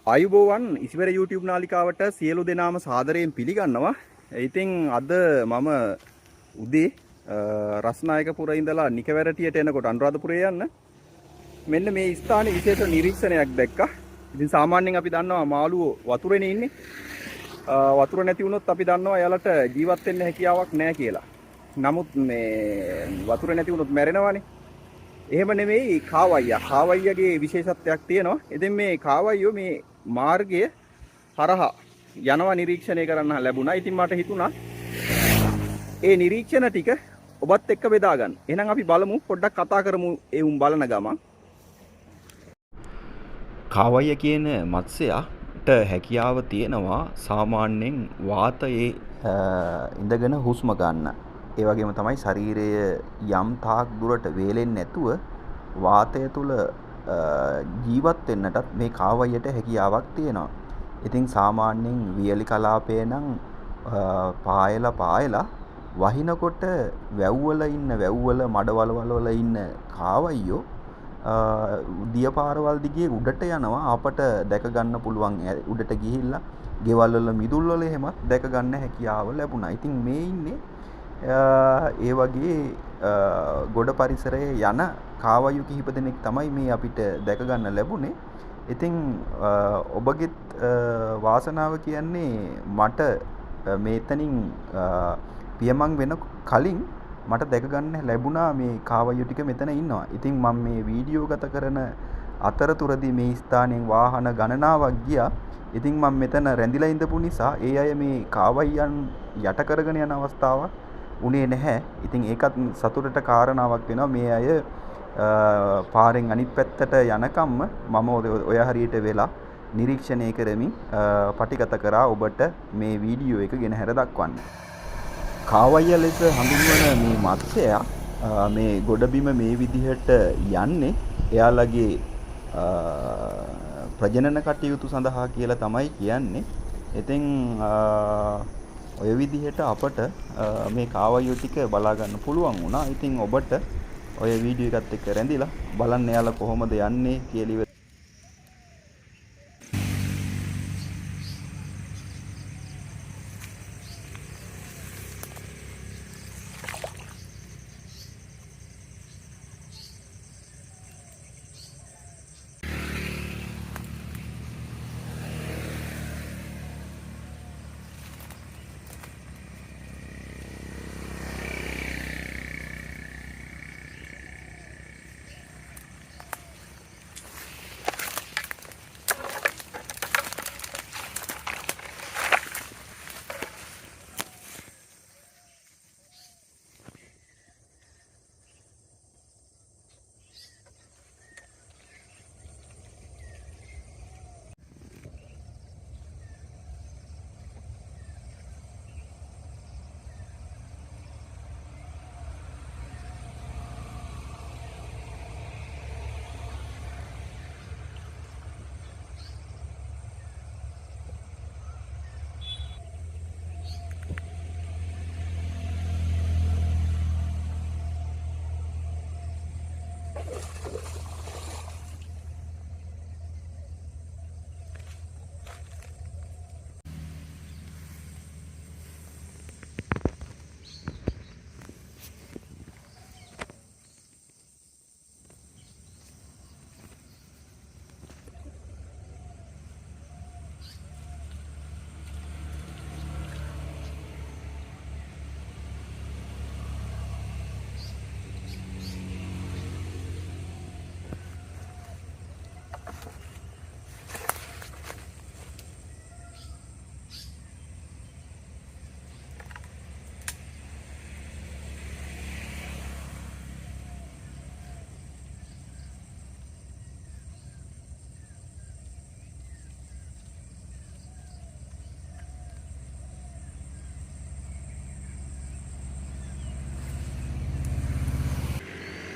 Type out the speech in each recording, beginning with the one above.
ආයුබෝවන් ඉසිවර YouTube නාලිකාවට සියලු දෙනාම සාදරයෙන් පිළිගන්නවා. ඉතින් අද මම උදේ රස්නායකපුර ඉඳලා නිකවැරටියට එනකොට අනුරාධපුරේ යන්න මෙන්න මේ ස්ථානයේ විශේෂ නිරීක්ෂණයක් දැක්කා. ඉතින් සාමාන්‍යයෙන් අපි දන්නවා මාළුවෝ වතුරේනේ ඉන්නේ. වතුර නැති වුණොත් අපි දන්නවා එයාලට ජීවත් වෙන්න හැකියාවක් නැහැ කියලා. නමුත් මේ වතුර නැති වුණොත් මැරෙනවානේ. එහෙම නෙමෙයි කාවයියා. කාවයියාගේ විශේෂත්වයක් තියෙනවා. ඉතින් මේ කාවයියෝ මේ මාර්ගය හරහා යනවා නිරීක්ෂණය කරන්න ලැබුණා. ඉතින් මට හිතුණා ඒ නිරීක්ෂණ ටික ඔබත් එක්ක බෙදා ගන්න. එහෙනම් අපි බලමු පොඩ්ඩක් කතා කරමු ඒ උන් බලන ගමන්. කාවයියා කියන මත්ස්‍යයාට හැකියාව තියෙනවා සාමාන්‍යයෙන් වාතයේ ඉඳගෙන හුස්ම ගන්න. ඒ වගේම තමයි ශරීරය යම් තාක් දුරට වේලෙන්නේ නැතුව වාතය තුල ජීවත් වෙන්නටත් මේ කාවයියට හැකියාවක් තියෙනවා. ඉතින් සාමාන්‍යයෙන් වියලි කලාපයේ නම් පායලා වහිනකොට වැව්වල මඩවල වල ඉන්න කාවයියෝ දියපාරවල් දිගේ උඩට යනවා අපට දැක ගන්න පුළුවන්. උඩට ගිහිල්ලා ගෙවල් වල මිදුල් වල එහෙමත් දැක ගන්න හැකියාව ලැබුණා. ඉතින් මේ ඉන්නේ ඒ වගේ ගොඩ පරිසරයේ යන කාවයියු කිහිප දෙනෙක් තමයි මේ අපිට දැක ගන්න ලැබුණේ. ඉතින් ඔබගෙත් වාසනාව කියන්නේ මට මේතනින් පියමන් වෙන කලින් මට දැක ගන්න ලැබුණා මේ කාවයියු ටික මෙතන ඉන්නවා. ඉතින් මම මේ වීඩියෝ ගත කරන අතරතුරදී මේ ස්ථානයෙන් වාහන ගණනාවක් ගියා. ඉතින් මම මෙතන රැඳිලා ඉඳපු නිසා ඒ අය මේ කාවයියන් යට කරගෙන යන අවස්ථාවක් උනේ නැහැ. ඉතින් ඒකත් සතුටට කාරණාවක් වෙනවා. මේ අය පාරෙන් අනිත් පැත්තට යනකම්ම මම ඔය හරියට වෙලා නිරීක්ෂණය කරමින් පටිගත කරා ඔබට මේ වීඩියෝ එක ගෙන හැර දක්වන්න. කාවයියා ලෙස හඳුන්වන මේ මත්ස්‍යයා මේ ගොඩබිම මේ විදිහට යන්නේ එයාලගේ ප්‍රජනන කටයුතු සඳහා කියලා තමයි කියන්නේ. ඉතින් ඔය විදිහට අපට මේ කාවයියෝ ටික බලා ගන්න පුළුවන් වුණා. ඉතින් ඔබට ඔය වීඩියෝ එකත් එක්ක රැඳිලා බලන්න යාලා කොහොමද යන්නේ කියලා.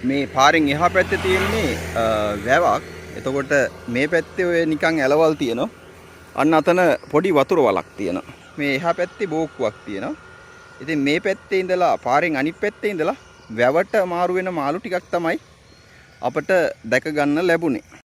මේ පාරෙන් එහා පැත්තේ තියෙන්නේ වැවක්. එතකොට මේ පැත්තේ ඔය නිකන් ඇලවල් තියෙනවා. අන්න අතන පොඩි වතුර වලක් තියෙනවා. මේ එහා පැත්තේ බෝක්කුවක් තියෙනවා. ඉතින් මේ පැත්තේ ඉඳලා පාරෙන් අනිත් පැත්තේ ඉඳලා වැවට මාරු වෙන මාළු ටිකක් තමයි අපිට දැක ගන්න ලැබුණේ.